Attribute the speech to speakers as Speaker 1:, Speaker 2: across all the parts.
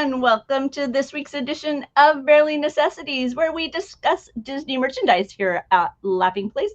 Speaker 1: everyone. Welcome to this week's edition of Barely Necessities, where we discuss Disney merchandise here at Laughing Place.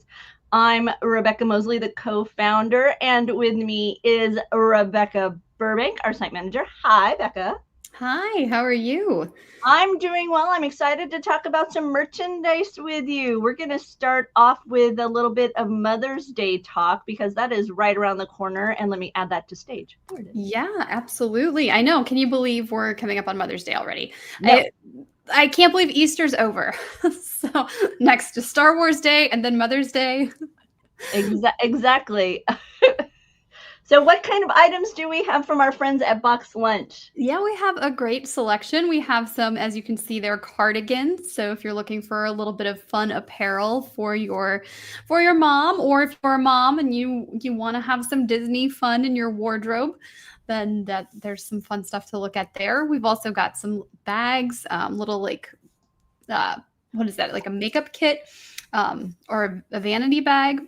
Speaker 1: I'm Rebecca Mosley, the co-founder, and with me is Rebecca Burbank, our site manager. Hi, Becca.
Speaker 2: Hi, how are you?
Speaker 1: I'm doing well. I'm excited to talk about some merchandise with you. We're going to start off with a little bit of Mother's Day talk because that is right around the corner. And let me add that to stage. Here it is.
Speaker 2: Yeah, absolutely. I know. Can you believe we're coming up on Mother's Day already?
Speaker 1: No.
Speaker 2: I can't believe Easter's over. So next to Star Wars Day and then Mother's Day.
Speaker 1: Exactly. So what kind of items do we have from our friends at Box Lunch?
Speaker 2: Yeah, we have a great selection. We have some, as you can see, they're cardigans. So if you're looking for a little bit of fun apparel for your mom, or if you're a mom and you want to have some Disney fun in your wardrobe, then there's some fun stuff to look at there. We've also got some bags, little what is that? Like a makeup kit, or a vanity bag.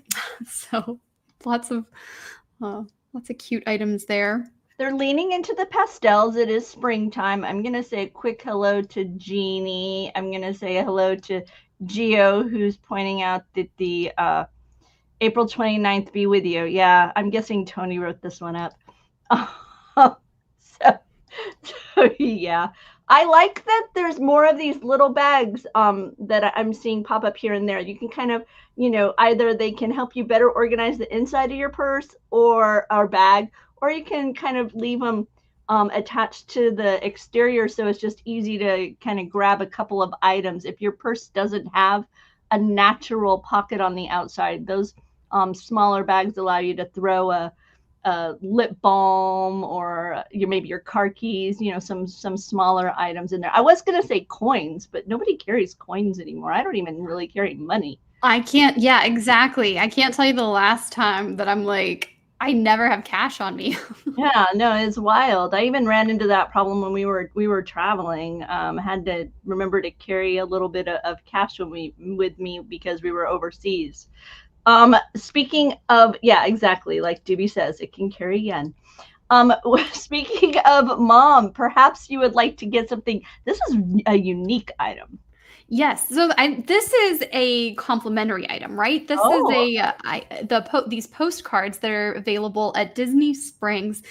Speaker 2: So lots of cute items there.
Speaker 1: They're leaning into the pastels. It is springtime. I'm going to say a quick hello to Jeannie. I'm going to say a hello to Gio, who's pointing out that the April 29th be with you. Yeah, I'm guessing Tony wrote this one up. So yeah. I like that there's more of these little bags that I'm seeing pop up here and there. You can kind of, either they can help you better organize the inside of your purse or bag, or you can kind of leave them attached to the exterior so it's just easy to kind of grab a couple of items. If your purse doesn't have a natural pocket on the outside, those smaller bags allow you to throw a lip balm or maybe your car keys, some smaller items in there. I was going to say coins, but nobody carries coins anymore. I don't even really carry money.
Speaker 2: Yeah, exactly. I can't tell you the last time that I'm like, I never have cash on me.
Speaker 1: Yeah, no, it's wild. I even ran into that problem when we were traveling. Had to remember to carry a little bit of cash with me because we were overseas. Speaking of, yeah, exactly. Like Doobie says, it can carry yen. Speaking of mom, perhaps you would like to get something. This is a unique item.
Speaker 2: Yes. So this is a complimentary item, right? This is these postcards that are available at Disney Springs.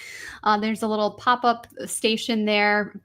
Speaker 2: There's a little pop-up station there,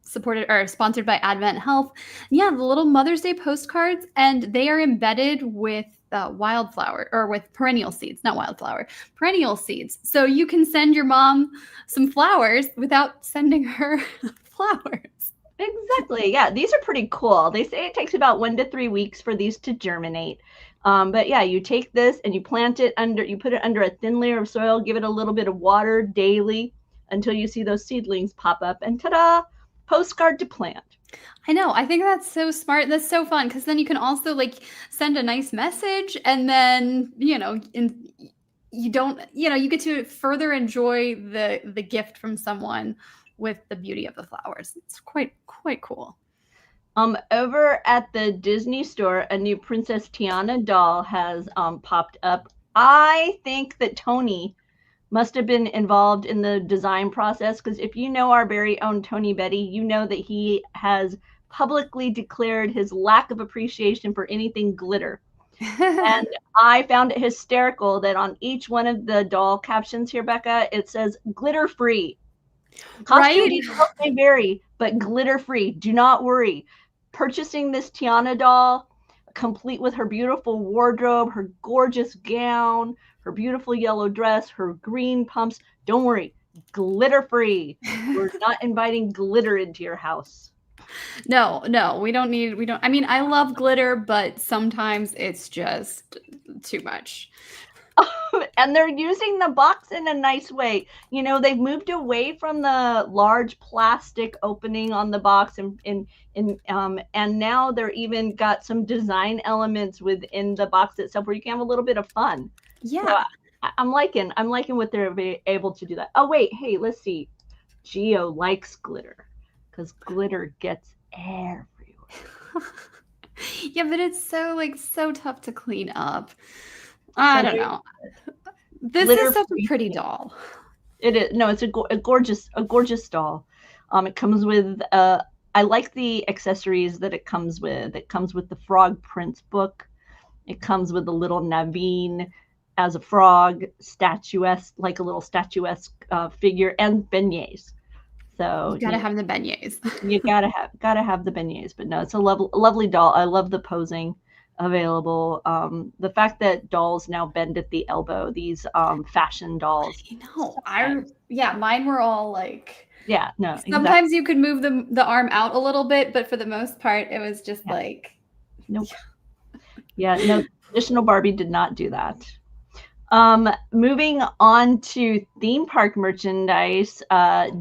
Speaker 2: supported or sponsored by Advent Health. Yeah, the little Mother's Day postcards, and they are embedded with wildflower or with perennial seeds, not wildflower, perennial seeds. So you can send your mom some flowers without sending her flowers.
Speaker 1: Exactly. Yeah, these are pretty cool. They say it takes about 1 to 3 weeks for these to germinate. But yeah, you take this and you put it under a thin layer of soil, give it a little bit of water daily until you see those seedlings pop up, and ta-da, postcard to plant.
Speaker 2: I know. I think that's so smart. That's so fun because then you can also send a nice message, and then you get to further enjoy the gift from someone with the beauty of the flowers. It's quite cool.
Speaker 1: Over at the Disney store, a new Princess Tiana doll has popped up. I think that Tony must have been involved in the design process, because if you know our very own Tony Betty, you know that he has publicly declared his lack of appreciation for anything glitter. And I found it hysterical that on each one of the doll captions here, Becca, it says glitter free. Costume details may vary, but glitter free. Do not worry. Purchasing this Tiana doll, complete with her beautiful wardrobe, her gorgeous gown, her beautiful yellow dress, her green pumps, don't worry, glitter free. We're not inviting glitter into your house.
Speaker 2: No, we don't. I mean, I love glitter, but sometimes it's just too much.
Speaker 1: And they're using the box in a nice way. They've moved away from the large plastic opening on the box, and now they're even got some design elements within the box itself where you can have a little bit of fun.
Speaker 2: Yeah.
Speaker 1: So I'm liking what they're able to do that. Oh wait, hey, let's see. Gio likes glitter because glitter gets everywhere.
Speaker 2: Yeah, but it's so tough to clean up. I don't know. This is such a pretty doll.
Speaker 1: It is. No, it's a gorgeous doll. It comes with I like the accessories that it comes with. It comes with the Frog Prince book. It comes with a little Naveen as a frog, statuesque, like a little statuesque figure, and beignets. So
Speaker 2: You gotta have the beignets.
Speaker 1: you gotta have the beignets. But no, it's a lovely doll. I love the posing available. The fact that dolls now bend at the elbow, these fashion dolls.
Speaker 2: You know,
Speaker 1: So nice.
Speaker 2: mine were all like.
Speaker 1: Yeah, no, exactly.
Speaker 2: Sometimes you could move the arm out a little bit, but for the most part, it was just
Speaker 1: Yeah.
Speaker 2: like.
Speaker 1: Nope. Yeah, no, traditional Barbie did not do that. Moving on to theme park merchandise,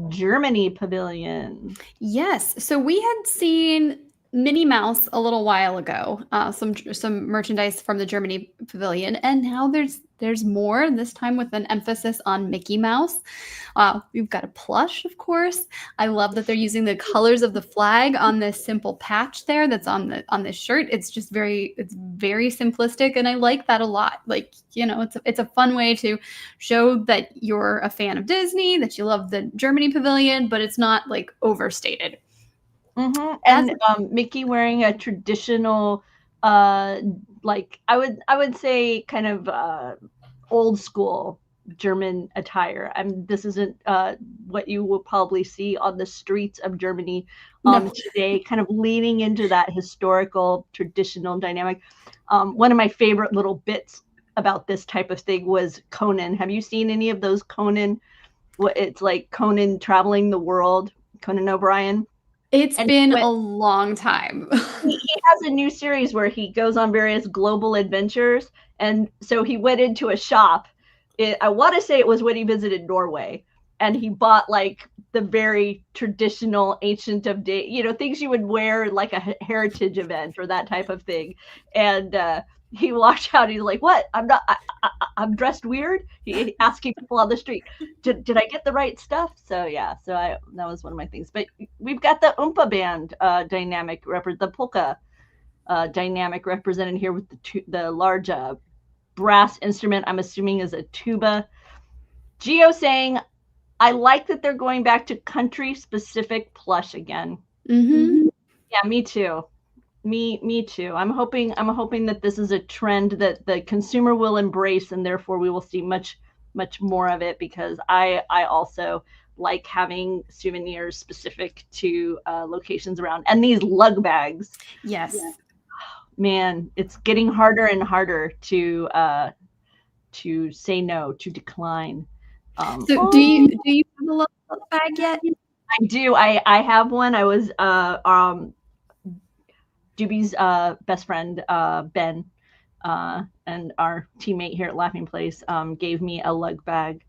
Speaker 1: Germany Pavilion.
Speaker 2: Yes. So we had seen Minnie Mouse a little while ago, some merchandise from the Germany Pavilion, and now there's more. This time with an emphasis on Mickey Mouse. We've got a plush, of course. I love that they're using the colors of the flag on this simple patch there that's on this shirt. It's very simplistic, and I like that a lot. Like, it's a fun way to show that you're a fan of Disney, that you love the Germany Pavilion, but it's not like overstated.
Speaker 1: Mm-hmm. And Mickey wearing a traditional, like I would say, kind of old school German attire. This isn't what you will probably see on the streets of Germany
Speaker 2: No.
Speaker 1: today. Kind of leaning into that historical, traditional dynamic. One of my favorite little bits about this type of thing was Conan. Have you seen any of those Conan? It's like Conan traveling the world, Conan O'Brien.
Speaker 2: It's
Speaker 1: And
Speaker 2: been a long time.
Speaker 1: he has a new series where he goes on various global adventures. And so he went into a shop. I want to say it was when he visited Norway. And he bought like the very traditional ancient of day, things you would wear like a heritage event or that type of thing. And he walked out. He's like, "What? I'm dressed weird." He asking people on the street, "Did I get the right stuff?" So yeah, that was one of my things. But we've got the Oompa Band dynamic, the polka dynamic represented here with the large brass instrument. I'm assuming is a tuba. Geo saying, "I like that they're going back to country specific plush again."
Speaker 2: Mm-hmm.
Speaker 1: Yeah, me too. Me too. I'm hoping that this is a trend that the consumer will embrace, and therefore we will see much more of it, because I also like having souvenirs specific to locations around. And these lug bags.
Speaker 2: Yes.
Speaker 1: Man, it's getting harder and harder to say no, to decline.
Speaker 2: So do you have a lug bag yet?
Speaker 1: I do. I have one. I was Doobie's best friend, Ben, and our teammate here at Laughing Place, gave me a lug bag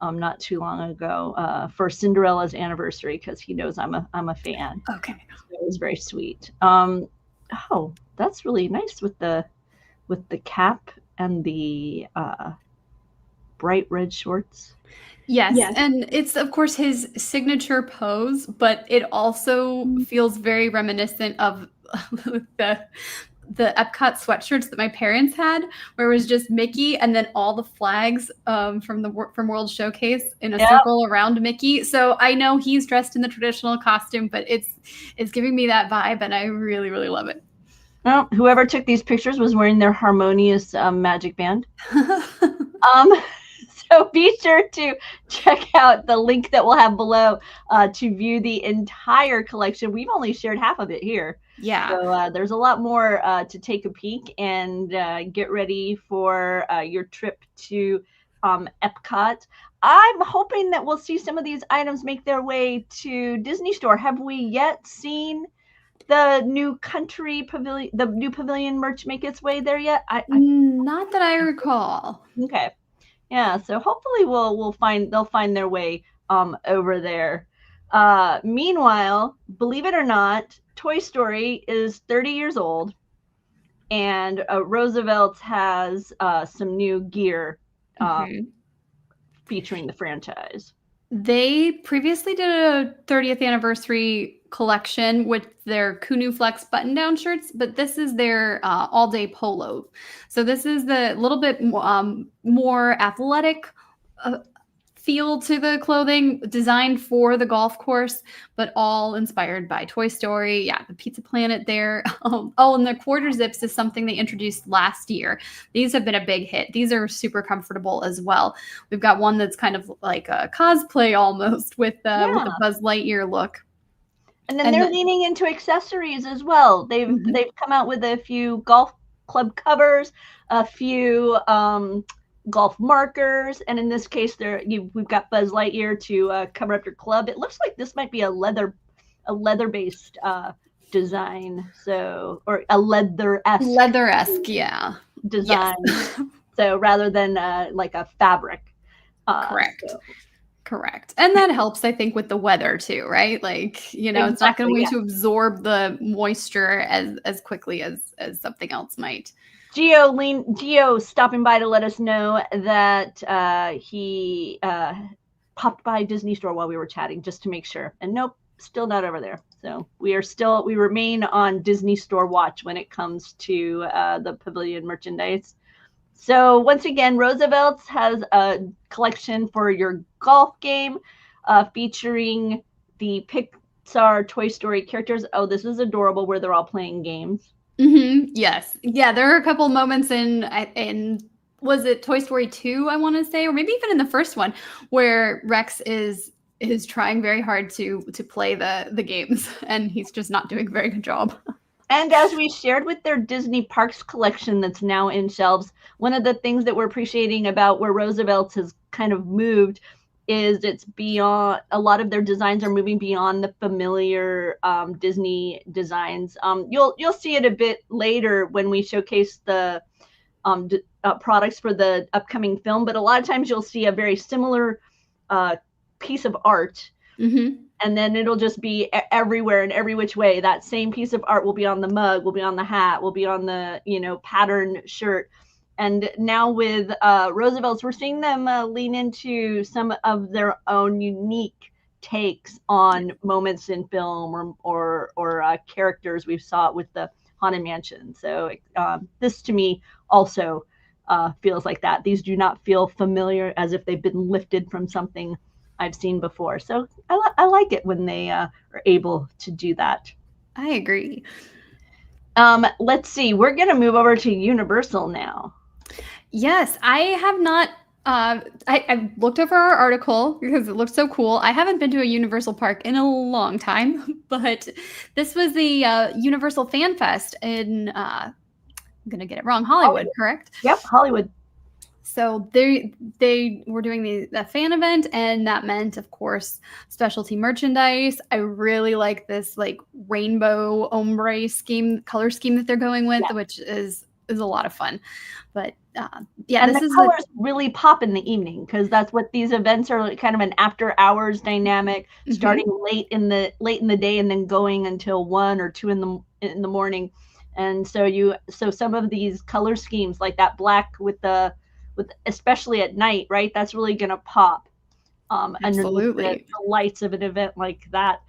Speaker 1: not too long ago for Cinderella's anniversary, because he knows I'm a fan.
Speaker 2: Okay.
Speaker 1: So it was very sweet. Oh, that's really nice with the cap and the bright red shorts.
Speaker 2: Yes, and it's of course his signature pose, but it also feels very reminiscent of the Epcot sweatshirts that my parents had, where it was just Mickey and then all the flags from World Showcase in a circle around Mickey. So I know he's dressed in the traditional costume, but it's giving me that vibe, and I really, really love it.
Speaker 1: Well, whoever took these pictures was wearing their harmonious magic band. So be sure to check out the link that we'll have below to view the entire collection. We've only shared half of it here.
Speaker 2: Yeah.
Speaker 1: So there's a lot more to take a peek, and get ready for your trip to Epcot. I'm hoping that we'll see some of these items make their way to Disney Store. Have we yet seen the new country pavilion, the new pavilion merch make its way there yet?
Speaker 2: Not that I recall.
Speaker 1: Okay. Yeah, so hopefully they'll find their way over there. Meanwhile, believe it or not, Toy Story is 30 years old, and Roosevelt has some new gear featuring the franchise.
Speaker 2: They previously did a 30th anniversary collection with their Kunu Flex button-down shirts, but this is their all-day polo. So this is the little bit more athletic feel to the clothing, designed for the golf course, but all inspired by Toy Story. Yeah, the Pizza Planet there. Oh, and the quarter zips is something they introduced last year. These have been a big hit. These are super comfortable as well. We've got one that's kind of like a cosplay almost with
Speaker 1: Yeah.
Speaker 2: the Buzz Lightyear look.
Speaker 1: And then they're leaning into accessories as well. They've come out with a few golf club covers, a few golf markers, and in this case, we've got Buzz Lightyear to cover up your club. It looks like this might be a leather based design, or a
Speaker 2: leather-esque, yeah,
Speaker 1: design. Yes. So rather than like a fabric.
Speaker 2: Correct. Correct. And that helps, I think, with the weather too, right? Like, it's not going to absorb the moisture as quickly as something else might.
Speaker 1: Gio stopping by to let us know that he popped by Disney Store while we were chatting just to make sure. And nope, still not over there. So we remain on Disney Store watch when it comes to the Pavilion merchandise. So once again, Roosevelt's has a collection for your golf game featuring the Pixar Toy Story characters. Oh, this is adorable where they're all playing games.
Speaker 2: Mm-hmm. Yes. Yeah, there are a couple moments in was it Toy Story 2, I want to say, or maybe even in the first one, where Rex is trying very hard to play the games, and he's just not doing a very good job.
Speaker 1: And as we shared with their Disney Parks collection that's now in shelves, one of the things that we're appreciating about where Roosevelt's has kind of moved is it's beyond, a lot of their designs are moving beyond the familiar Disney designs. You'll see it a bit later when we showcase the products for the upcoming film, but a lot of times you'll see a very similar piece of art. Mm-hmm. And then it'll just be everywhere in every which way. That same piece of art will be on the mug, will be on the hat, will be on the, pattern shirt. And now with Roosevelt's, we're seeing them lean into some of their own unique takes on moments in film or characters. We saw it with the Haunted Mansion. So this to me also feels like that. These do not feel familiar, as if they've been lifted from something I've seen before. So I like it when they are able to do that.
Speaker 2: I agree.
Speaker 1: Let's see. We're going to move over to Universal now.
Speaker 2: Yes, I have not. I looked over our article because it looked so cool. I haven't been to a Universal park in a long time, but this was the Universal Fan Fest in, I'm going to get it wrong, Hollywood, correct?
Speaker 1: Yep, Hollywood.
Speaker 2: So they were doing the fan event, and that meant, of course, specialty merchandise. I really like this like rainbow ombre color scheme that they're going with, which is a lot of fun. But yeah,
Speaker 1: and the colors really pop in the evening because that's what these events are, kind of an after hours dynamic, starting late in the day and then going until 1 or 2 in the morning. And so some of these color schemes like that black with especially at night, right? That's really going to pop underneath the lights of an event like that.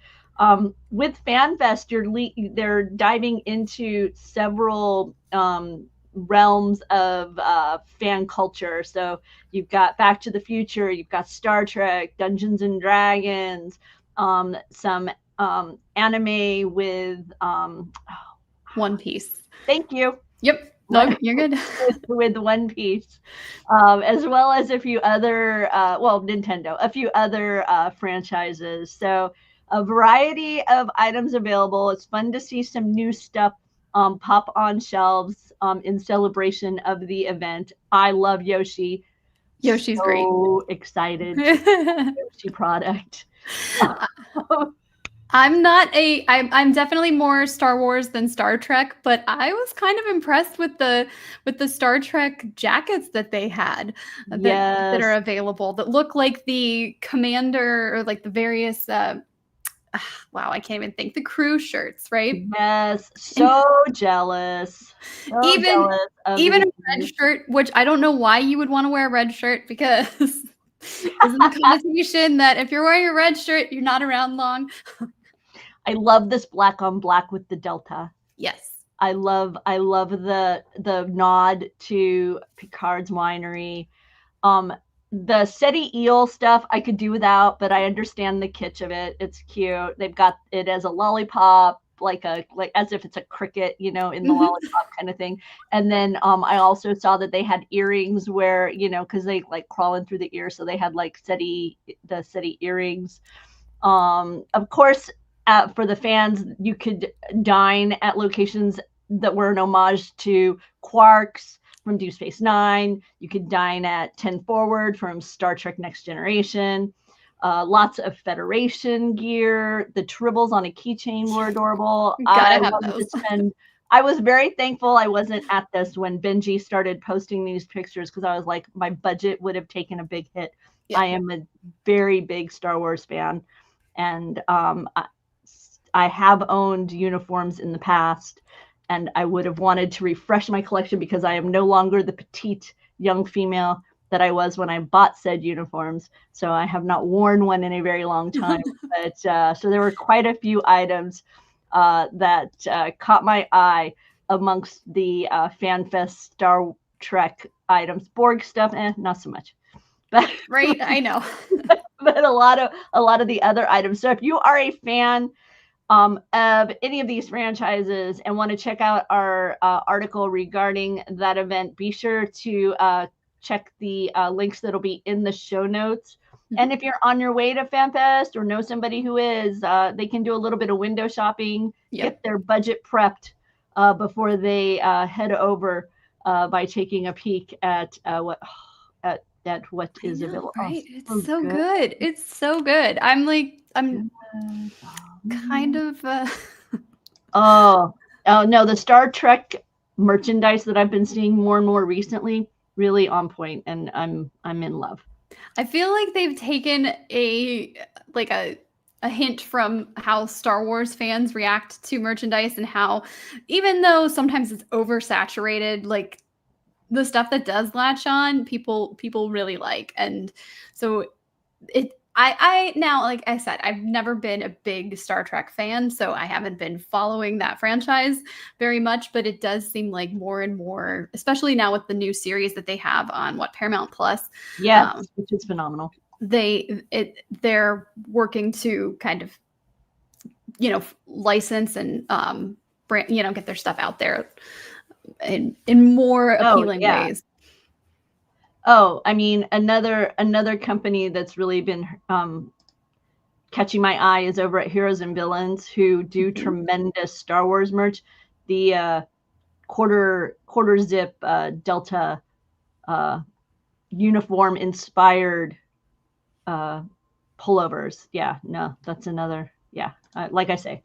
Speaker 1: With FanFest, they're diving into several realms of fan culture. So you've got Back to the Future, you've got Star Trek, Dungeons and Dragons, some anime with
Speaker 2: One Piece.
Speaker 1: Thank you.
Speaker 2: Yep. No, you're good.
Speaker 1: with One Piece, as well as a few other, Nintendo, a few other franchises. So a variety of items available. It's fun to see some new stuff pop on shelves in celebration of the event. I love Yoshi.
Speaker 2: Yoshi's great.
Speaker 1: So excited. Yoshi product.
Speaker 2: I'm definitely more Star Wars than Star Trek, but I was kind of impressed with the Star Trek jackets that they had that are available that look like the commander or like the various wow, I can't even think, the crew shirts, right?
Speaker 1: Yes, so jealous.
Speaker 2: Even a red shirt, which I don't know why you would want to wear a red shirt, because isn't the connotation that if you're wearing a red shirt, you're not around long?
Speaker 1: I love this black on black with the Delta.
Speaker 2: Yes.
Speaker 1: I love the nod to Picard's Winery. the SETI eel stuff I could do without, but I understand the kitsch of it. It's cute. They've got it as a lollipop, like as if it's a cricket, in the lollipop kind of thing. And then I also saw that they had earrings where, because they like crawl in through the ear, so they had like the SETI earrings. Of course, for the fans, you could dine at locations that were an homage to Quarks from Deep Space Nine. You could dine at 10 Forward from Star Trek Next Generation. Lots of Federation gear. The tribbles on a keychain were adorable.
Speaker 2: Gotta
Speaker 1: I
Speaker 2: have
Speaker 1: wanted
Speaker 2: those.
Speaker 1: to spend. I was very thankful I wasn't at this when Benji started posting these pictures, because I was like, my budget would have taken a big hit.
Speaker 2: Yeah.
Speaker 1: I am a very big Star Wars fan, and I have owned uniforms in the past, and I would have wanted to refresh my collection because I am no longer the petite young female that I was when I bought said uniforms. So I have not worn one in a very long time. But so there were quite a few items that caught my eye amongst the FanFest Star Trek items. Borg stuff, not so much. But
Speaker 2: right, I know.
Speaker 1: but a lot of the other items. So if you are a fan of any of these franchises and want to check out our article regarding that event, be sure to check the links that'll be in the show notes. Mm-hmm. And if you're on your way to FanFest or know somebody who is, they can do a little bit of window shopping, get their budget prepped before they head over by taking a peek at what is available.
Speaker 2: Right? It's so good. It's so good. I'm kind of
Speaker 1: oh no, the Star Trek merchandise that I've been seeing more and more recently, really on point, and I'm in love.
Speaker 2: I feel like they've taken a hint from how Star Wars fans react to merchandise, and how, even though sometimes it's oversaturated, like the stuff that does latch on, people really like. And so I now, like I said, I've never been a big Star Trek fan, so I haven't been following that franchise very much, but it does seem like more and more, especially now with the new series that they have on Paramount Plus.
Speaker 1: Yes, which is phenomenal.
Speaker 2: They're working to kind of, license and brand, get their stuff out there in more appealing ways.
Speaker 1: Oh, I mean, another company that's really been catching my eye is over at Heroes and Villains, who do tremendous Star Wars merch. The quarter zip Delta uniform inspired pullovers. Yeah, no, that's another. Yeah, like I say,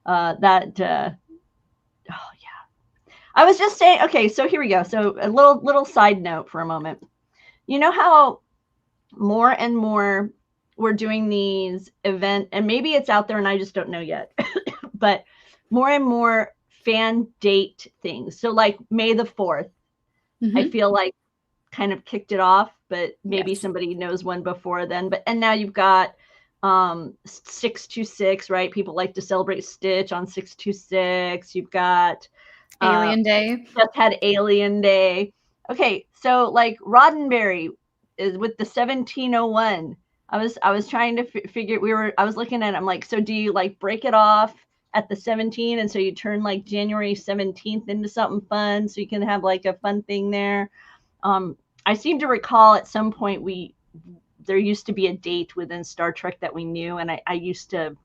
Speaker 1: that. Oh yeah, I was just saying. Okay, so here we go. So a little side note for a moment. You know how more and more we're doing these events, and maybe it's out there and I just don't know yet, but more and more fan date things. So like May the 4th, I feel like kind of kicked it off, but maybe somebody knows one before then. And now you've got 626, right? People like to celebrate Stitch on 626. You've got
Speaker 2: Alien Day.
Speaker 1: Just had Alien Day. Okay, so like Roddenberry is with the 1701. I was trying to figure. I was looking at it. I'm like, so do you like break it off at the 17, and so you turn like January 17th into something fun, so you can have like a fun thing there. I seem to recall at some point there used to be a date within Star Trek that we knew, and I used to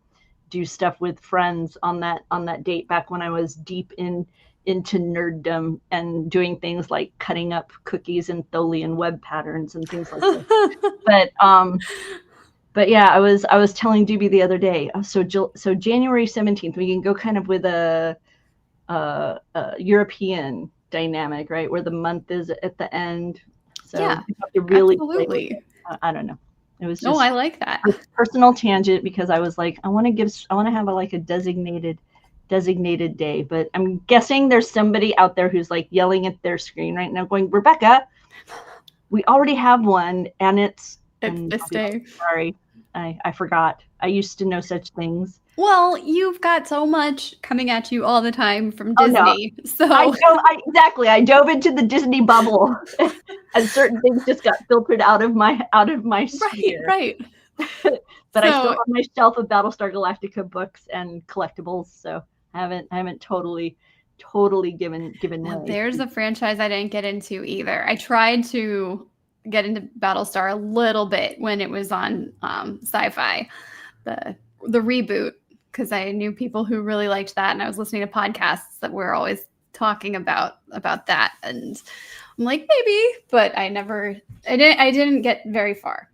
Speaker 1: do stuff with friends on that date back when I was deep into nerddom and doing things like cutting up cookies and Tholian web patterns and things like that. But yeah, I was telling Doobie the other day. So January 17th, we can go kind of with a European dynamic, right, where the month is at the end. So
Speaker 2: yeah,
Speaker 1: you have to really
Speaker 2: absolutely.
Speaker 1: I don't know. It was just
Speaker 2: no, I like that.
Speaker 1: A personal tangent, because I was like, I want to have a designated day, but I'm guessing there's somebody out there who's like yelling at their screen right now going, Rebecca, we already have one, and it's
Speaker 2: this day.
Speaker 1: Sorry, I forgot I used to know such things.
Speaker 2: Well, you've got so much coming at you all the time from
Speaker 1: Oh no,
Speaker 2: Disney. So
Speaker 1: exactly. I dove into the Disney bubble, and certain things just got filtered out of my sphere.
Speaker 2: right.
Speaker 1: But I still
Speaker 2: So
Speaker 1: have my shelf of Battlestar Galactica books and collectibles, so I haven't totally given
Speaker 2: now
Speaker 1: way.
Speaker 2: there's a franchise I didn't get into either. I tried to get into Battlestar a little bit when it was on Sci-Fi, the reboot, because I knew people who really liked that, and I was listening to podcasts that were always talking about that, and I'm like, maybe, but I didn't get very far.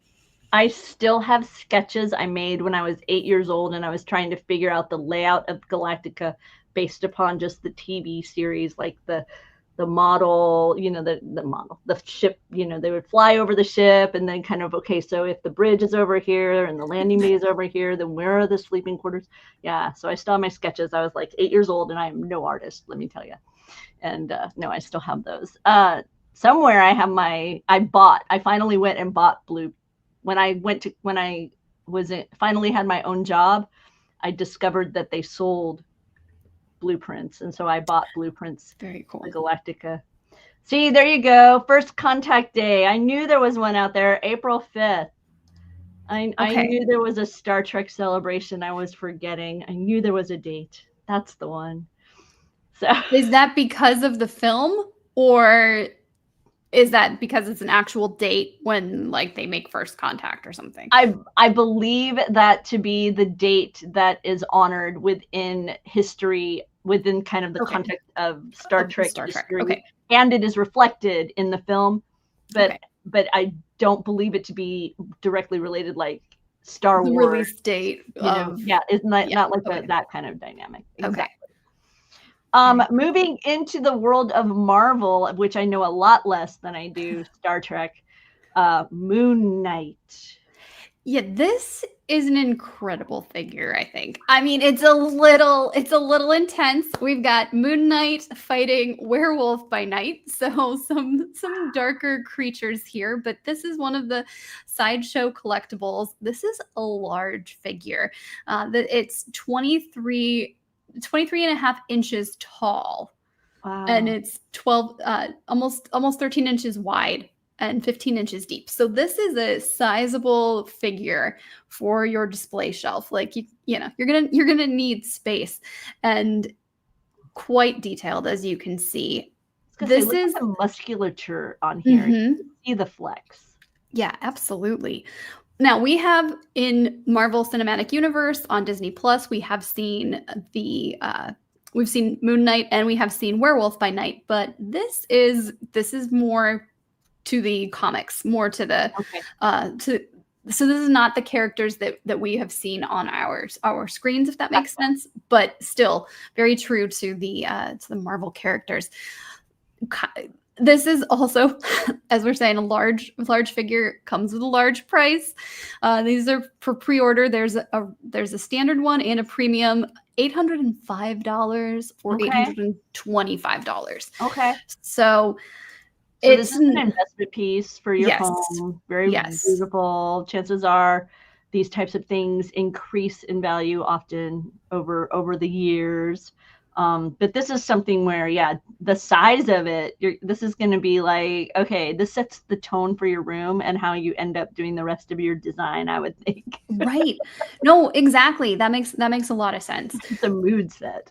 Speaker 1: I still have sketches I made when I was 8 years old, and I was trying to figure out the layout of Galactica based upon just the TV series, like the model, the ship, they would fly over the ship, and then kind of, okay, so if the bridge is over here and the landing bay is over here, then where are the sleeping quarters? Yeah, so I still have my sketches. I was like 8 years old, and I am no artist, let me tell you. And no, I still have those. Somewhere I have I finally went and bought blue. When I finally had my own job, I discovered that they sold blueprints, and so I bought blueprints.
Speaker 2: Very cool.
Speaker 1: For Galactica. See, there you go. First contact day. I knew there was one out there. April 5th. I knew there was a Star Trek celebration I was forgetting. I knew there was a date. That's the one. So
Speaker 2: is that because of the film, or is that because it's an actual date when like they make first contact or something?
Speaker 1: I believe that to be the date that is honored within history, within kind of the context of Star Trek history.
Speaker 2: Okay.
Speaker 1: And it is reflected in the film, but I don't believe it to be directly related like Star Wars
Speaker 2: release date.
Speaker 1: It's not like that kind of dynamic. Exactly.
Speaker 2: Okay.
Speaker 1: Moving into the world of Marvel, which I know a lot less than I do Star Trek, Moon Knight.
Speaker 2: Yeah, this is an incredible figure, I think. I mean, it's a little intense. We've got Moon Knight fighting Werewolf by Night, so some darker creatures here, but this is one of the Sideshow collectibles. This is a large figure. It's 23 and a half inches tall.
Speaker 1: Wow.
Speaker 2: And it's 12 almost 13 inches wide and 15 inches deep. So this is a sizable figure for your display shelf. Like you're gonna need space, and quite detailed, as you can see.
Speaker 1: This is the musculature on here.
Speaker 2: Mm-hmm.
Speaker 1: You can see the flex.
Speaker 2: Yeah, absolutely. Now we have in Marvel Cinematic Universe on Disney Plus, we have seen we've seen Moon Knight and we have seen Werewolf by Night, but this is more to the comics, more to the so this is not the characters that we have seen on our screens, if that makes sense, but still very true to the Marvel characters. This is also, as we're saying, a large figure, comes with a large price. These are for pre-order. There's a standard one and a premium, $805 or $825.
Speaker 1: Okay.
Speaker 2: So
Speaker 1: this is an investment piece for your home. Very beautiful. Chances are these types of things increase in value often over the years. But this is something where, the size of it, this is going to be like, okay, this sets the tone for your room and how you end up doing the rest of your design, I would think.
Speaker 2: Right. No, exactly. That makes a lot of sense.
Speaker 1: It's a mood set.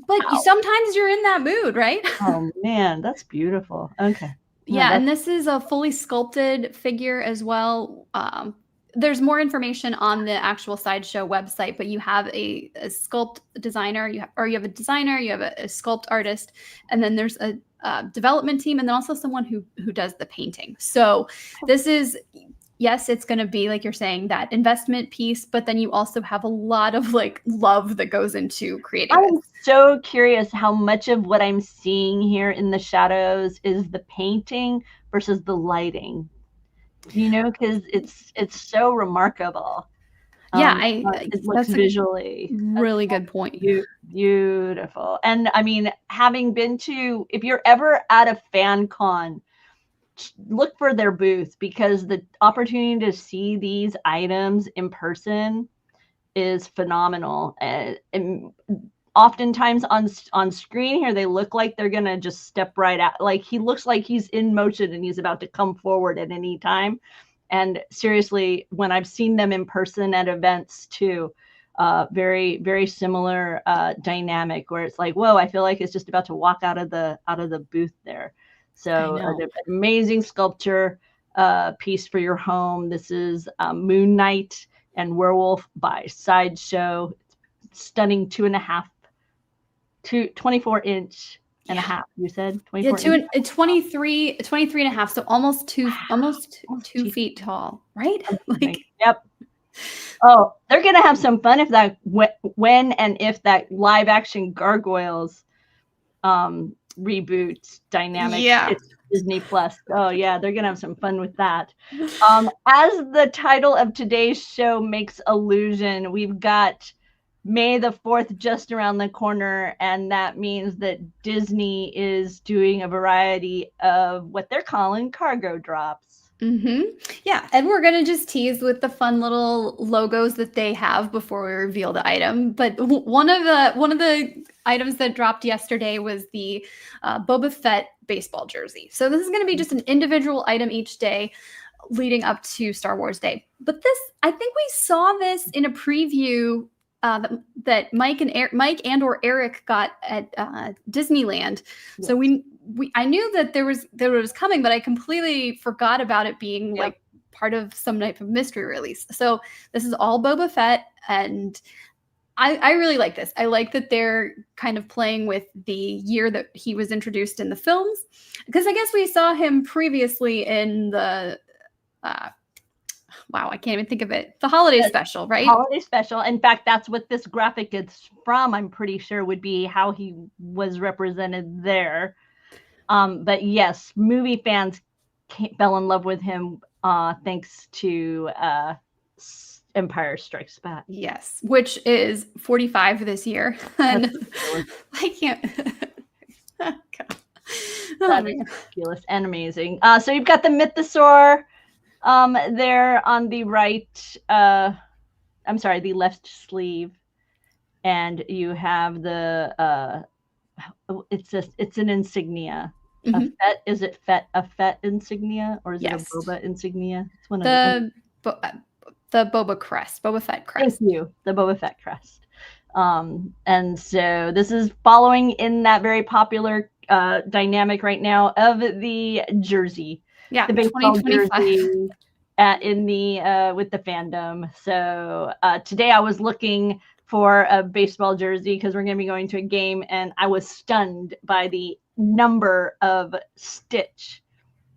Speaker 2: But sometimes you're in that mood, right?
Speaker 1: Oh man, that's beautiful. Okay.
Speaker 2: Yeah, and this is a fully sculpted figure as well. There's more information on the actual Sideshow website, but you have a sculpt designer, you have a designer, you have a sculpt artist, and then there's a development team, and then also someone who does the painting. So this is, yes, it's going to be, like you're saying, that investment piece, but then you also have a lot of like love that goes into creating
Speaker 1: I'm so curious how much of what I'm seeing here in the shadows is the painting versus the lighting. Because it's so remarkable. It looks visually
Speaker 2: really good point.
Speaker 1: Beautiful. And I mean, if you're ever at a fan con, look for their booth, because the opportunity to see these items in person, is phenomenal. And oftentimes on screen here, they look like they're gonna just step right out. Like he looks like he's in motion and he's about to come forward at any time. And seriously, when I've seen them in person at events too, very, very similar dynamic where it's like, whoa, I feel like it's just about to walk out of the booth there. So an amazing sculpture piece for your home. This is Moon Knight and Werewolf by Sideshow. Stunning 24-inch and a half. You said 24
Speaker 2: inch? 23 and a half. So almost two feet tall, right?
Speaker 1: Like, yep. Oh, they're gonna have some fun if that when and if that live action Gargoyles reboot dynamic.
Speaker 2: Yeah.
Speaker 1: It's Disney Plus. Oh yeah, they're gonna have some fun with that. As the title of today's show makes allusion, we've got May the 4th just around the corner, and that means that Disney is doing a variety of what they're calling cargo drops.
Speaker 2: Yeah, and we're gonna just tease with the fun little logos that they have before we reveal the item. But one of the items that dropped yesterday was the Boba Fett baseball jersey. So this is going to be just an individual item each day leading up to Star Wars Day. But this, I think we saw this in a preview that Mike and or Eric got at Disneyland. Yes. So I knew that there was coming, but I completely forgot about it being like part of some type of mystery release. So this is all Boba Fett, and I really like this. I like that they're kind of playing with the year that he was introduced in the films, because I guess we saw him previously in the wow, I can't even think of it. The holiday special, right?
Speaker 1: Holiday special. In fact, that's what this graphic is from. I'm pretty sure would be how he was represented there. But yes, movie fans fell in love with him thanks to Empire Strikes Back.
Speaker 2: Yes, which is 45 this year. And I can't.
Speaker 1: That is ridiculous and amazing. So you've got the Mythosaur there on the right, I'm sorry, the left sleeve, and you have the it's an insignia. A Fett, is it a Fett insignia, or is it a Boba insignia? It's one of
Speaker 2: the Boba crest, Boba Fett crest.
Speaker 1: Thank you, the Boba Fett crest. And so this is following in that very popular dynamic right now of the jersey.
Speaker 2: Yeah,
Speaker 1: the baseball jersey in the with the fandom. So today I was looking for a baseball jersey because we're going to be going to a game, and I was stunned by the number of Stitch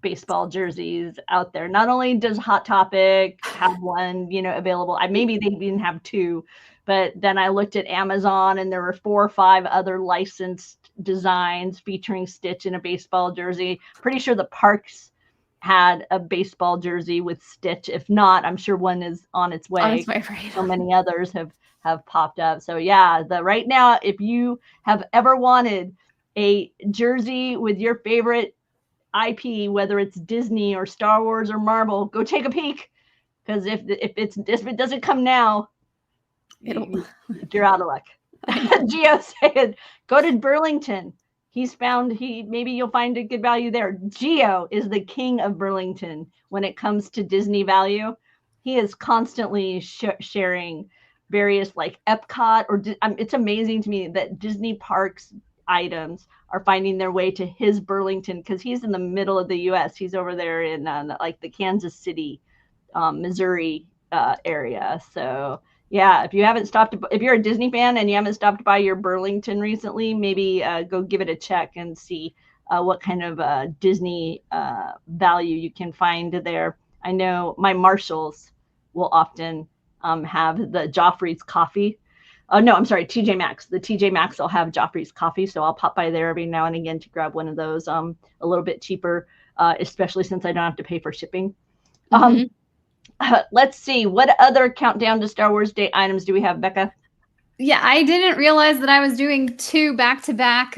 Speaker 1: baseball jerseys out there. Not only does Hot Topic have one, available, maybe they even have two, but then I looked at Amazon and there were 4 or 5 other licensed designs featuring Stitch in a baseball jersey. Pretty sure the Parks had a baseball jersey with Stitch. If not, I'm sure one is on its way.
Speaker 2: On its way, right.
Speaker 1: So many others have popped up. So yeah, right now, if you have ever wanted a jersey with your favorite IP, whether it's Disney or Star Wars or Marvel, go take a peek, because if it doesn't come now, you're out of luck. Gio said, go to Burlington. Maybe you'll find a good value there. Gio is the king of Burlington when it comes to Disney value. He is constantly sharing various like Epcot it's amazing to me that Disney parks items are finding their way to his Burlington, because he's in the middle of the U.S. He's over there in like the Kansas City, Missouri area. So yeah, if you're a Disney fan and you haven't stopped by your Burlington recently, maybe go give it a check and see what kind of Disney value you can find there. I know my Marshalls will often have the Joffrey's coffee. Oh, no, I'm sorry, TJ Maxx. The TJ Maxx will have Joffrey's coffee, so I'll pop by there every now and again to grab one of those a little bit cheaper, especially since I don't have to pay for shipping. Let's see, what other countdown to Star Wars Day items do we have, Becca?
Speaker 2: Yeah, I didn't realize that I was doing 2 back-to-back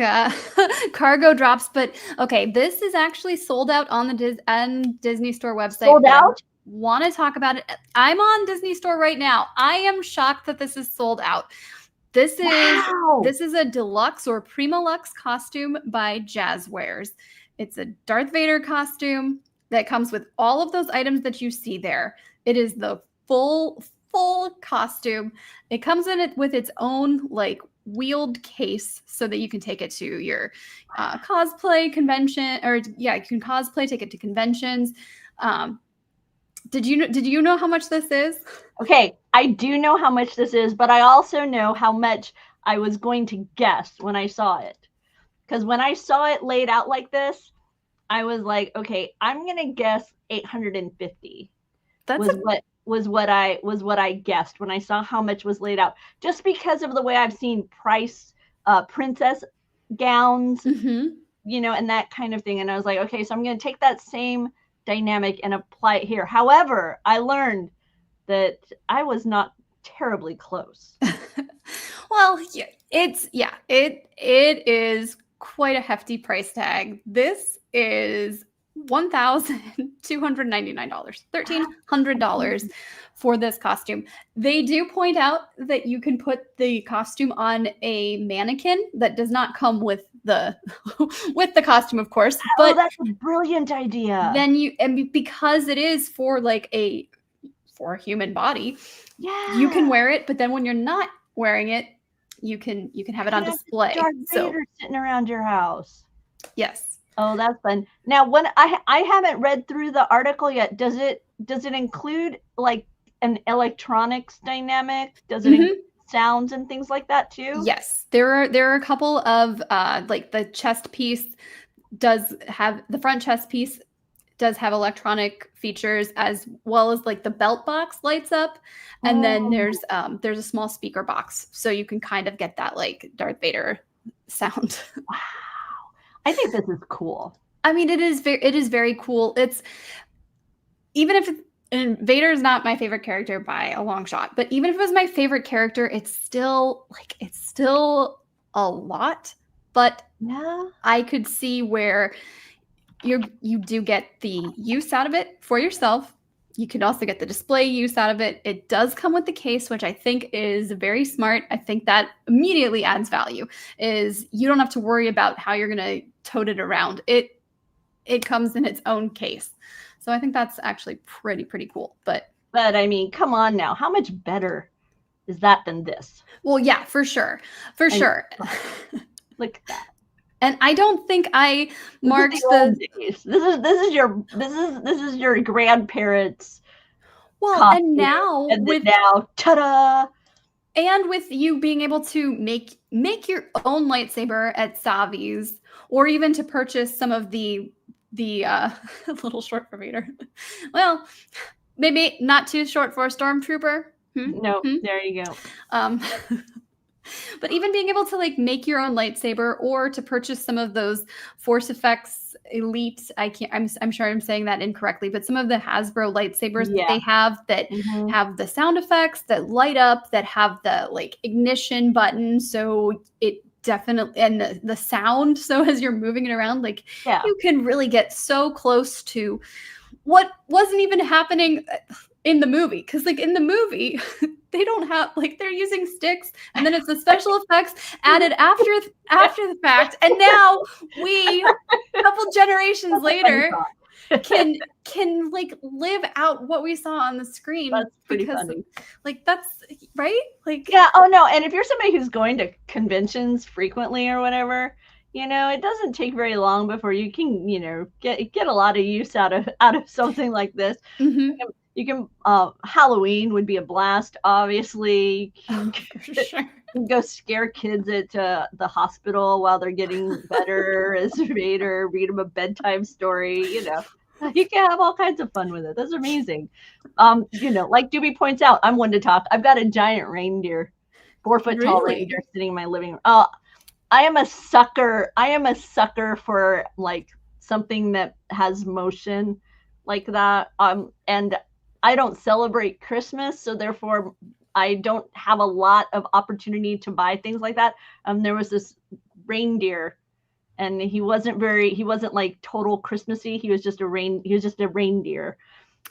Speaker 2: cargo drops, but okay, this is actually sold out on the Disney Store website.
Speaker 1: Sold out?
Speaker 2: want to talk about it. I'm on Disney Store right now. I am shocked that this is sold out. This is a deluxe or Prima Luxe costume by Jazzwares. It's a Darth Vader costume that comes with all of those items that you see there. It is the full costume. It comes in it with its own like wheeled case so that you can take it to your cosplay convention, or yeah, you can cosplay, take it to conventions. Did you know how much this is?
Speaker 1: Okay, I do know how much this is, but I also know how much I was going to guess when I saw it. Because when I saw it laid out like this, I was like, okay, I'm gonna guess 850. Was what I guessed when I saw how much was laid out. Just because of the way I've seen princess gowns, you know, and that kind of thing. And I was like, okay, so I'm gonna take that same dynamic and apply it here. However, I learned that I was not terribly close.
Speaker 2: Well, yeah, it is quite a hefty price tag. This is $1,299, $1,300 for this costume. They do point out that you can put the costume on a mannequin that does not come with the with the costume, of course. But
Speaker 1: that's a brilliant idea.
Speaker 2: Then because it is for a human body, you can wear it. But then when you're not wearing it, you can have it on display.
Speaker 1: Darth Vader sitting around your house.
Speaker 2: Yes.
Speaker 1: Oh, that's fun. Now, when I haven't read through the article yet, does it include like an electronics dynamic? Does it include sounds and things like that too?
Speaker 2: Yes, there are a couple of like the chest piece does have the front chest piece does have electronic features, as well as like the belt box lights up, and then there's a small speaker box, so you can kind of get that like Darth Vader sound.
Speaker 1: Wow, I think this is cool.
Speaker 2: I mean, it is very cool. It's even if and Vader is not my favorite character by a long shot, but even if it was my favorite character, it's still a lot. But
Speaker 1: yeah,
Speaker 2: I could see where you do get the use out of it for yourself. You can also get the display use out of it. It does come with the case, which I think is very smart. I think that immediately adds value. Is you don't have to worry about how you're going to tote it around. It comes in its own case. So I think that's actually pretty cool. But
Speaker 1: I mean, come on now. How much better is that than this?
Speaker 2: Well, yeah, for sure. Sure.
Speaker 1: Look at that.
Speaker 2: And I don't think I marked
Speaker 1: this is your grandparents.
Speaker 2: Well, and now
Speaker 1: ta-da!
Speaker 2: And with you being able to make your own lightsaber at Savi's, or even to purchase some of the a little short for Vader. Well, maybe not too short for a stormtrooper.
Speaker 1: No, there you go.
Speaker 2: But even being able to like make your own lightsaber, or to purchase some of those Force Effects Elite, I'm sure I'm saying that incorrectly, but some of the Hasbro lightsabers that they have that have the sound effects that light up, that have the like ignition button, so it definitely, and the sound, so as you're moving it around, like you can really get so close to what wasn't even happening in the movie. Because like in the movie they don't have, like, they're using sticks, and then it's the special effects added after the fact, and now we, a couple generations later, can like live out what we saw on the screen.
Speaker 1: That's pretty funny.
Speaker 2: Like, that's right. Like,
Speaker 1: yeah. Oh no. And if you're somebody who's going to conventions frequently or whatever, you know, it doesn't take very long before you can, you know, get a lot of use out of something like this. You can Halloween would be a blast, obviously.
Speaker 2: Sure.
Speaker 1: Go scare kids at the hospital while they're getting better as Vader, read them a bedtime story, you know. You can have all kinds of fun with it. That's amazing. You know, like Doobie points out, I'm one to talk. I've got a giant reindeer, 4 foot tall reindeer sitting in my living room. I am a sucker for like something that has motion like that. And I don't celebrate Christmas, so therefore I don't have a lot of opportunity to buy things like that. There was this reindeer, and he wasn't like total Christmassy. He was just a reindeer.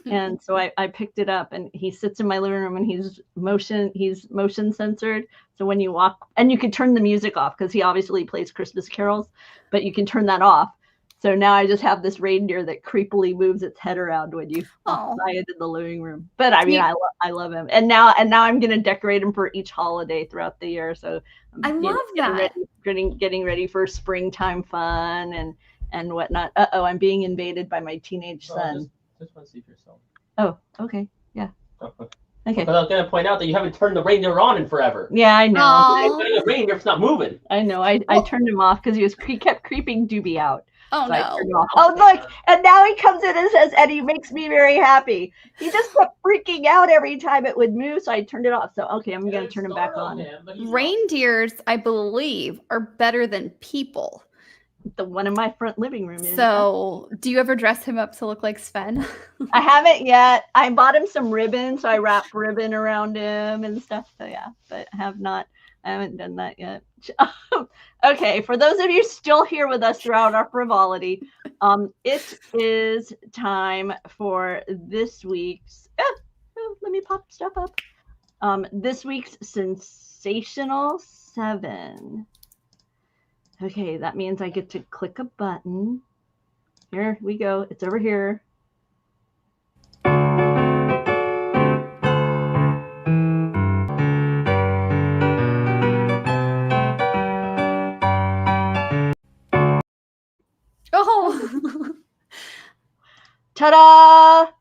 Speaker 1: And so I picked it up, and he sits in my living room, and he's motion censored. So when you walk, and you can turn the music off because he obviously plays Christmas carols, but you can turn that off. So now I just have this reindeer that creepily moves its head around when you walk by it in the living room. But I mean, I love him, and now I'm going to decorate him for each holiday throughout the year. So
Speaker 2: I love that.
Speaker 1: Getting ready for springtime fun and whatnot. I'm being invaded by my teenage son.
Speaker 3: Just want to see for yourself.
Speaker 1: Oh, okay. Yeah.
Speaker 3: Okay.
Speaker 1: Because
Speaker 3: I was going to point out that you haven't turned the reindeer on in forever.
Speaker 1: Yeah, I know.
Speaker 3: The reindeer's not moving.
Speaker 1: I know. I turned him off because he kept creeping Doobie out.
Speaker 2: Oh,
Speaker 1: so
Speaker 2: no.
Speaker 1: Oh, look. And now he comes in and says, and he makes me very happy. He just kept freaking out every time it would move, so I turned it off. So, okay, I'm going to turn him back on.
Speaker 2: Reindeers, I believe, are better than people.
Speaker 1: The one in my front living room is.
Speaker 2: So, do you ever dress him up to look like Sven?
Speaker 1: I haven't yet. I bought him some ribbon, so I wrapped ribbon around him and stuff. So yeah, but I haven't done that yet. Okay, for those of you still here with us throughout our frivolity, it is time for this week's. Let me pop stuff up. This week's Sensational 7. Okay, that means I get to click a button. Here we go. It's over here.
Speaker 2: Oh!
Speaker 1: Ta-da!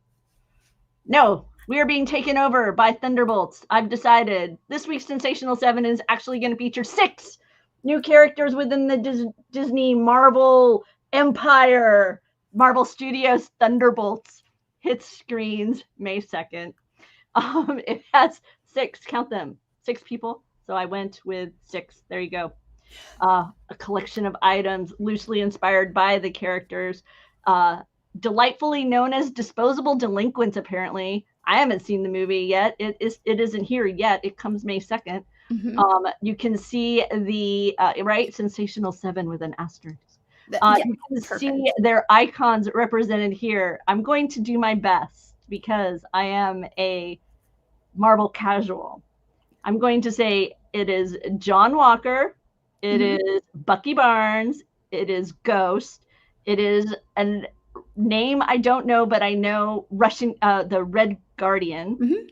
Speaker 1: No, we are being taken over by Thunderbolts. I've decided this week's Sensational 7 is actually going to feature 6 new characters within the Disney Marvel Empire. Marvel Studios Thunderbolts hits screens May 2nd. It has 6, count them, 6 people. So I went with 6. There you go. A collection of items loosely inspired by the characters. Delightfully known as disposable delinquents, apparently. I haven't seen the movie yet. It isn't here yet. It comes May 2nd. Mm-hmm. You can see the right Sensational 7 with an asterisk. You can see their icons represented here. I'm going to do my best because I am a Marvel casual. I'm going to say it is John Walker. It is Bucky Barnes. It is Ghost. It is a name I don't know, but I know the Red Guardian.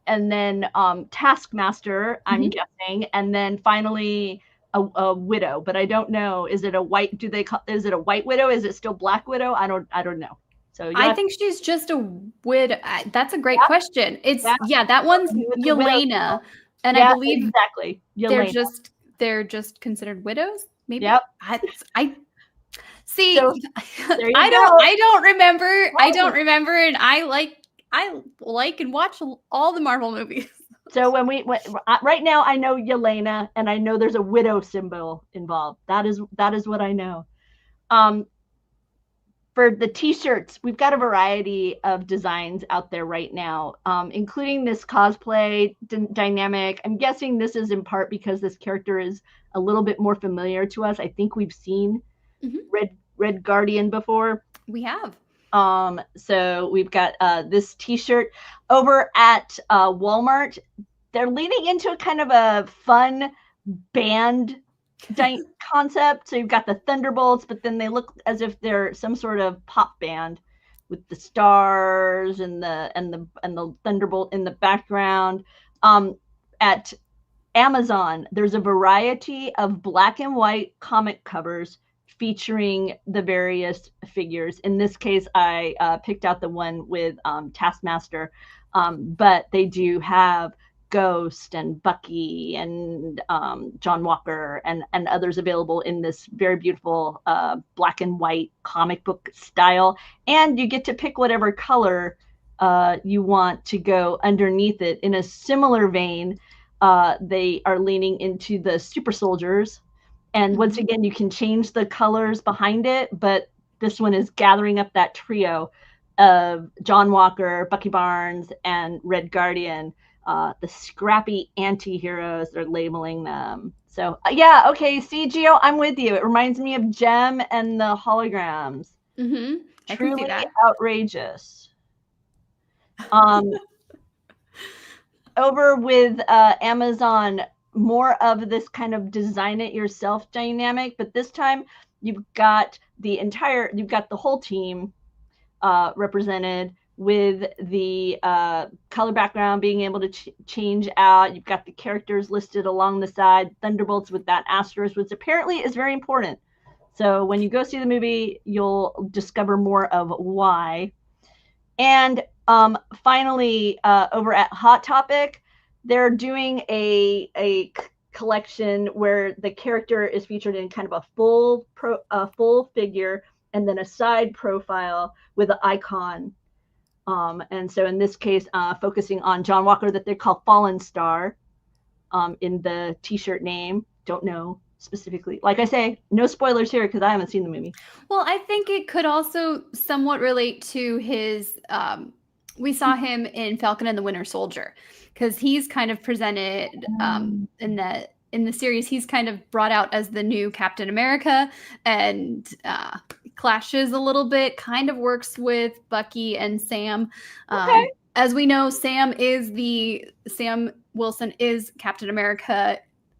Speaker 1: And then Taskmaster, I'm guessing. And then finally a widow, but I don't know. Is it a white? Is it a white widow? Is it still Black Widow? I don't know. So
Speaker 2: I think she's just a widow. That's a great question. It's that one's Yelena, and I believe
Speaker 1: exactly
Speaker 2: they're just considered widows. Maybe.
Speaker 1: Yep.
Speaker 2: I see.
Speaker 1: So,
Speaker 2: I don't remember. Right. I don't remember, and I like and watch all the Marvel movies.
Speaker 1: So right now I know Yelena, and I know there's a widow symbol involved. That is what I know. For the t-shirts, we've got a variety of designs out there right now, including this cosplay dynamic. I'm guessing this is in part because this character is a little bit more familiar to us. I think we've seen Red Guardian before.
Speaker 2: We have.
Speaker 1: So we've got this t-shirt over at Walmart. They're leaning into a kind of a fun band concept. So you've got the Thunderbolts, but then they look as if they're some sort of pop band with the stars and the Thunderbolt in the background. At Amazon, there's a variety of black and white comic covers featuring the various figures. In this case, I picked out the one with Taskmaster, but they do have Ghost and Bucky and John Walker and others available in this very beautiful black and white comic book style. And you get to pick whatever color you want to go underneath it. In a similar vein, they are leaning into the super soldiers. And once again, you can change the colors behind it, but this one is gathering up that trio of John Walker, Bucky Barnes, and Red Guardian, the scrappy anti-heroes, they're labeling them. So okay, see, Gio, I'm with you. It reminds me of Gem and the holograms.
Speaker 2: I
Speaker 1: Truly
Speaker 2: can see that.
Speaker 1: Outrageous. Over with Amazon, more of this kind of design it yourself dynamic, but this time you've got the whole team represented with the color background being able to change out. You've got the characters listed along the side, Thunderbolts with that asterisk, which apparently is very important. So when you go see the movie, you'll discover more of why. And finally, over at Hot Topic, they're doing a collection where the character is featured in kind of a full figure and then a side profile with an icon. And so in this case, focusing on John Walker, that they call Fallen Star in the t-shirt name. Don't know specifically. Like I say, no spoilers here because I haven't seen the movie.
Speaker 2: Well, I think it could also somewhat relate to his we saw him in Falcon and the Winter Soldier, because he's kind of presented in the series, he's kind of brought out as the new Captain America, and clashes a little bit, kind of works with Bucky and Sam.
Speaker 1: Okay.
Speaker 2: As we know, Sam Wilson is Captain America,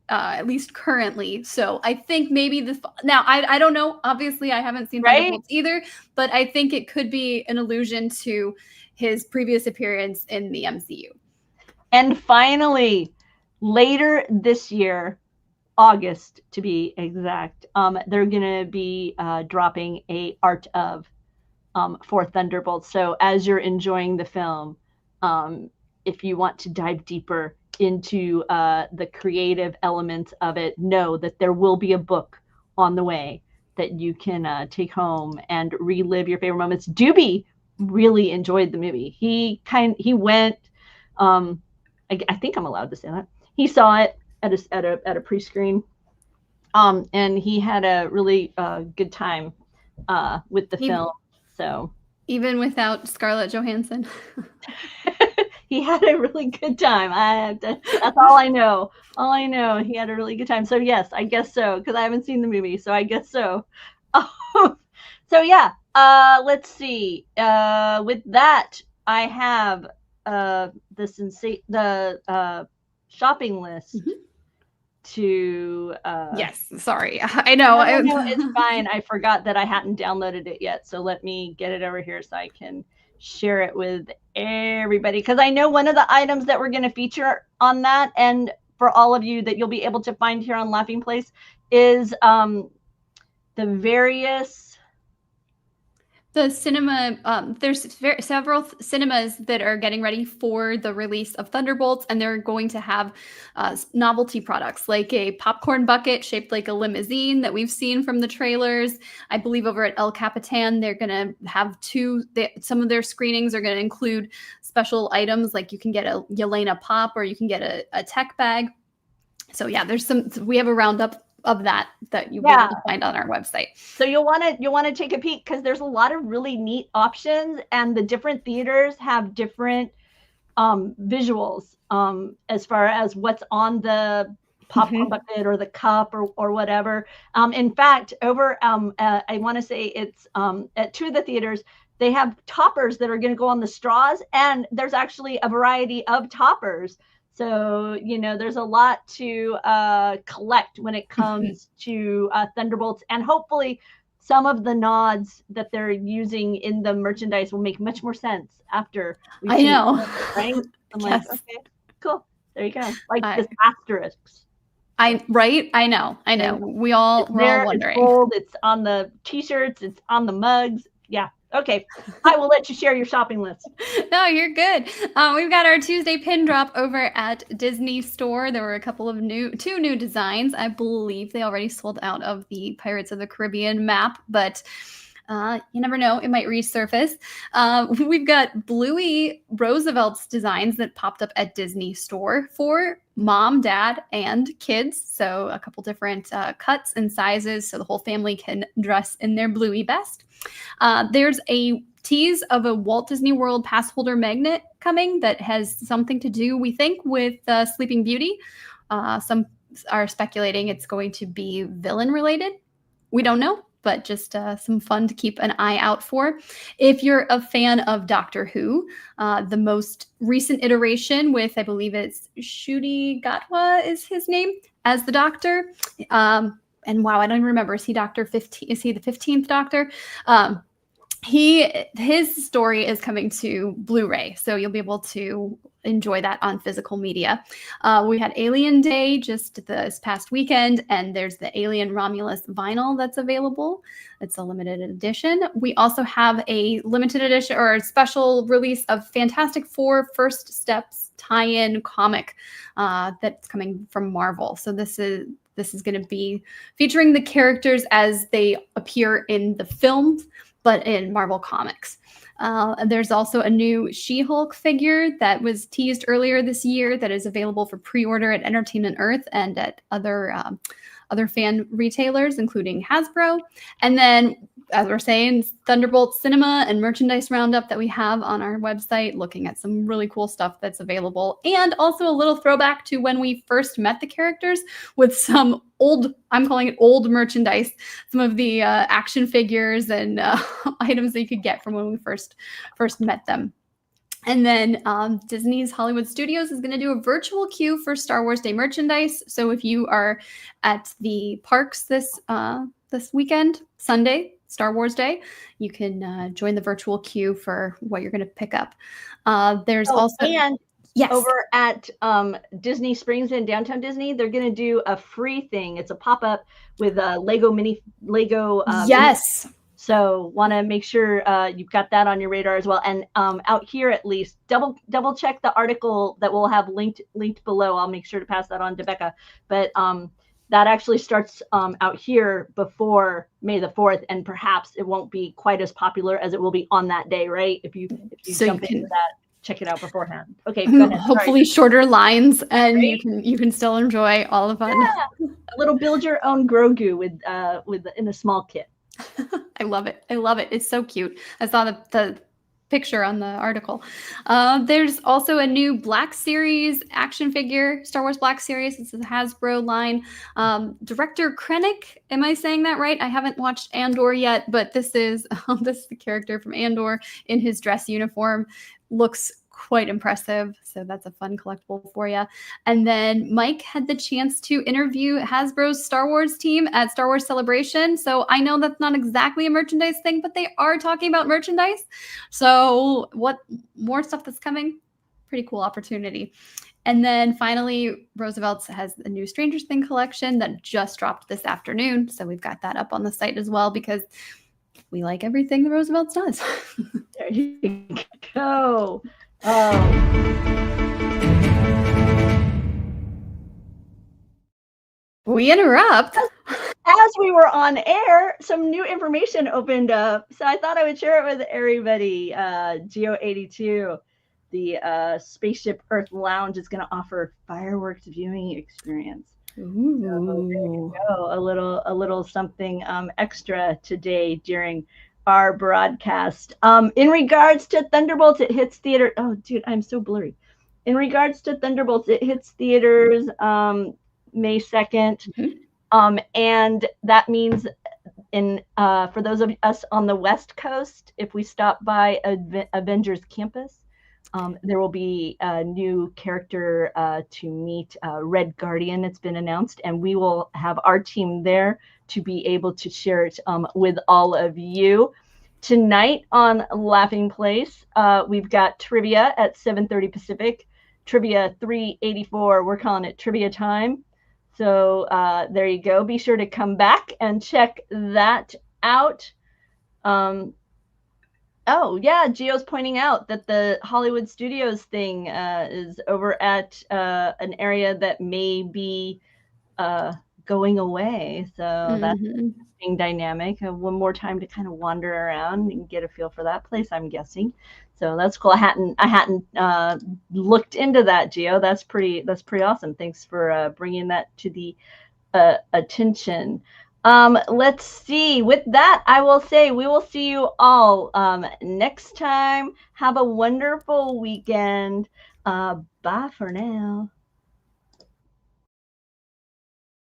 Speaker 2: at least currently. So I think maybe now I don't know. Obviously, I haven't seen Thunderbolts either, but I think it could be an allusion to his previous appearance in the MCU.
Speaker 1: And finally, later this year, August to be exact, they're going to be dropping a art of for Thunderbolts. So as you're enjoying the film, if you want to dive deeper into the creative elements of it, know that there will be a book on the way that you can take home and relive your favorite moments. Doobie really enjoyed the movie. He went, I think I'm allowed to say that. He saw it at a pre-screen, and he had a really good time with the film. So
Speaker 2: even without Scarlett Johansson.
Speaker 1: He had a really good time. That's all I know. All I know, he had a really good time. So yes, I guess so, because I haven't seen the movie. So I guess so. So yeah, let's see. With that, I have the shopping list to.
Speaker 2: Yes, sorry. I know.
Speaker 1: No, it's fine. I forgot that I hadn't downloaded it yet. So let me get it over here so I can share it with everybody, because I know one of the items that we're going to feature on that, and for all of you that you'll be able to find here on Laughing Place, is the cinema.
Speaker 2: There's several cinemas that are getting ready for the release of Thunderbolts, and they're going to have novelty products like a popcorn bucket shaped like a limousine that we've seen from the trailers. I believe over at El Capitan, they're going to have some of their screenings are going to include special items, like you can get a Yelena pop or you can get a tech bag. So yeah, we have a roundup of that you'll be able to find on our website.
Speaker 1: So you'll want to take a peek, because there's a lot of really neat options, and the different theaters have different visuals as far as what's on the popcorn bucket or the cup or whatever. In fact, over I want to say it's at two of the theaters, they have toppers that are going to go on the straws, and there's actually a variety of toppers. So, there's a lot to collect when it comes to Thunderbolts, and hopefully some of the nods that they're using in the merchandise will make much more sense after we see it, right? I'm like, okay, cool. There you go. Like this asterisks.
Speaker 2: I know. We're all wondering.
Speaker 1: It's gold, it's on the t-shirts, it's on the mugs. Yeah. Okay, I will let you share your shopping list.
Speaker 2: No, you're good. We've got our Tuesday pin drop over at Disney Store. There were a couple of two new designs. I believe they already sold out of the Pirates of the Caribbean map, but you never know, it might resurface. We've got Bluey Roosevelt's designs that popped up at Disney Store for mom, dad, and kids. So a couple different cuts and sizes, so the whole family can dress in their Bluey best. There's a tease of a Walt Disney World pass holder magnet coming that has something to do, we think, with Sleeping Beauty. Some are speculating it's going to be villain related. We don't know, but just some fun to keep an eye out for. If you're a fan of Doctor Who, the most recent iteration with, I believe it's Ncuti Gatwa is his name, as the Doctor. And wow, I don't even remember. Is he Doctor 15? Is he the 15th Doctor? His story is coming to Blu-ray, so you'll be able to enjoy that on physical media. We had Alien Day just this past weekend, and there's the Alien Romulus vinyl that's available. It's a limited edition. We also have a limited edition or a special release of Fantastic Four First Steps tie-in comic that's coming from Marvel. So this is going to be featuring the characters as they appear in the films, but in Marvel Comics. There's also a new She-Hulk figure that was teased earlier this year that is available for pre-order at Entertainment Earth and at other fan retailers, including Hasbro. And then, as we're saying, Thunderbolt Cinema and merchandise roundup that we have on our website, looking at some really cool stuff that's available. And also a little throwback to when we first met the characters with some old, I'm calling it old merchandise, some of the action figures and items that you could get from when we first met them. And then Disney's Hollywood Studios is going to do a virtual queue for Star Wars Day merchandise. So if you are at the parks this weekend, Sunday, Star Wars Day, you can join the virtual queue for what you're going to pick up. There's also...
Speaker 1: And
Speaker 2: yes.
Speaker 1: Over at Disney Springs in downtown Disney, they're going to do a free thing. It's a pop-up with Lego.
Speaker 2: Yes.
Speaker 1: Mini. So want to make sure you've got that on your radar as well. And out here, at least, double check the article that we'll have linked below. I'll make sure to pass that on to Becca. But that actually starts out here before May the 4th, and perhaps it won't be quite as popular as it will be on that day, right? If you jump into that, check it out beforehand. Okay, go ahead.
Speaker 2: Hopefully shorter lines, and right? you can still enjoy all of fun.
Speaker 1: Yeah. A little build your own Grogu with in a small kit.
Speaker 2: I love it. It's so cute. I saw the picture on the article. There's also a new Black Series action figure, Star Wars Black Series. It's a Hasbro line. Director Krennic, am I saying that right? I haven't watched Andor yet, but this is the character from Andor in his dress uniform. Looks quite impressive. So that's a fun collectible for you. And then Mike had the chance to interview Hasbro's Star Wars team at Star Wars Celebration. So I know that's not exactly a merchandise thing, but they are talking about merchandise. So what more stuff that's coming? Pretty cool opportunity. And then finally, Roosevelt's has a new Stranger Things collection that just dropped this afternoon. So we've got that up on the site as well, because we like everything the Roosevelt's does.
Speaker 1: There you go.
Speaker 2: We interrupt.
Speaker 1: As we were on air, some new information opened up, so I thought I would share it with everybody. Geo82, the Spaceship Earth Lounge, is going to offer fireworks viewing experience.
Speaker 2: Ooh.
Speaker 1: So there you go. A little something extra today during our broadcast. In regards to Thunderbolts, it hits theater. Oh, dude, I'm so blurry. In regards to Thunderbolts, it hits theaters May 2nd. Mm-hmm. And that means for those of us on the West Coast, if we stop by Avengers Campus, there will be a new character to meet, Red Guardian. It's been announced, and we will have our team there to be able to share it with all of you. Tonight on Laughing Place, we've got trivia at 7:30 Pacific, trivia 384. We're calling it trivia time. So there you go. Be sure to come back and check that out. Oh, yeah, Gio's pointing out that the Hollywood Studios thing is over at an area that may be going away. So that's an interesting dynamic. One more time to kind of wander around and get a feel for that place, I'm guessing. So that's cool. I hadn't looked into that, Gio. That's pretty awesome. Thanks for bringing that to the attention. Let's see. With that, I will say we will see you all next time. Have a wonderful weekend. Bye for now.